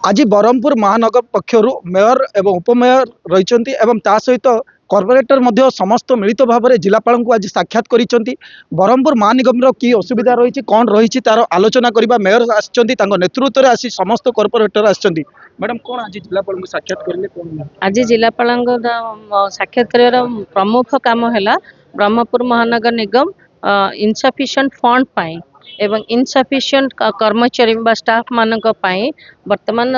आज ब्रह्मपुर महानगर पक्षर मेयर एवं उपमेयर रही सहित कॉर्पोरेटर समस्त मिलित भाव में जिलापाल को आज साक्षात कर ब्रह्मपुर महानिगम की असुविधा रही कौन रही तार आलोचना करने मेयर नेतृत्व में आसी समस्त कॉर्पोरेटर आसछन्ती। मैडम कौन आज जिलापाल को साक्षात करेंगे कौन आज जिलापाल साक्षात कर प्रमुख काम है ब्रह्मपुर महानगर निगम इनसफिशिएंट फंड पाई एवं इनसफिशिएंट कर्मचारी स्टाफ मानक पाई वर्तमान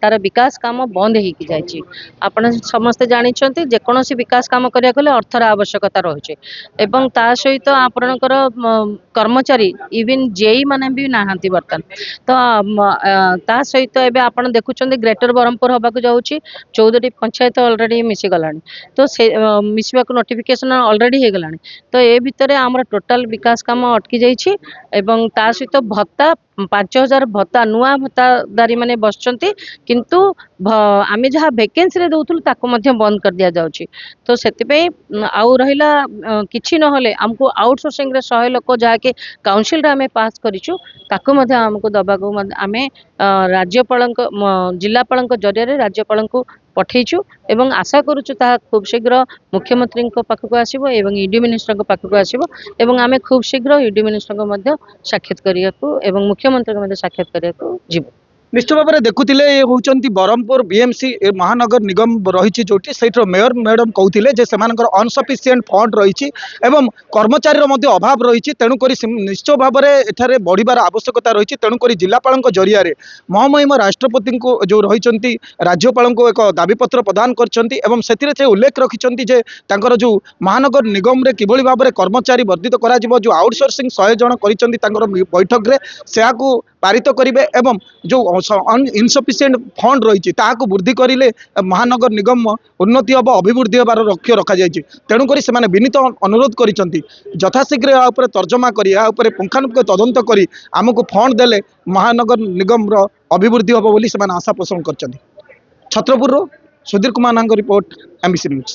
तार विकास काम बंद हो जाए। आपण समस्ते जानते जेकोसी विकास काम करने को अर्थर आवश्यकता रही है ता सहित आपणकर कर्मचारी इवन जेई माने भी नहांती बर्तन तो ता सहित एवं आप देखुं ग्रेटर ब्रह्मपुर हवा जाऊँगी 14टी पंचायत अलरेडी मिसीगला तो से मिसवा नोटिफिकेशन अलरेडी हो गला तो ये भितर आम टोटाल विकास काम अटकी जाइए एवं ता सहित भत्ता 5000 भत्ता नुआ भत्तादारी माने बसचंती किंतु आमे जहाँ वेकेंसी रे दउथुल ताको मध्य बंद कर दिया जाउची तो सेति आउ रहिला किछि नहले हमको आउटसोर्सिंग रे 100 लोक जाके काउंसिल रे आमे पास करिछु ताको मध्य हमको दबाको आमे राज्यपाल जिलापाल जरिया रे राज्यपाल को पठेचु एवं आशा करुचु ता खूब शीघ्र मुख्यमंत्री पाखक आसीबो एवं ईडी मिनिस्टर पाखक आसीबो एवं आमे खूब शीघ्र ईडी मिनिस्टर मध्य साक्षात करियाकू एवं मुख्यमंत्री मध्य साक्षात करियाकू जीवो। निश्चित भाव में देखुले ये होचंती ब्रह्मपुर बीएमसी महानगर निगम रही जो मेयर मैडम कहते से अनसफिसीयंट फंड रही एवं कर्मचारी अभाव रही तेणुक निश्चित भाव में एठारे बढ़िबार आवश्यकता रही तेणुक जिलापाल जरिया महामहिम राष्ट्रपति को जो रही राज्यपाल को एक दाबीपत्र प्रदान कर उल्लेख रखिंट जो महानगर निगम रे किभली भाव में कर्मचारी वर्धित करा जो आउटसोर्सिंग 100 जन कर बैठक में से पारित करेंगे एवं जो इनसफिसीयंट फंड रही वृद्धि करें महानगर निगम उन्नति हम अभिवृद्धि होबार लक्ष्य रखा जाए तेणुक से विनीत अनुरोध कर यथाशीघ्र तर्जमा कर पुंखानुपुंख तदंत कर आमको फंड देले महानगर निगम अभिवृद्धि हम बोली आशा पोषण कर Chhatrapur Sudhir Kumar report MBC news.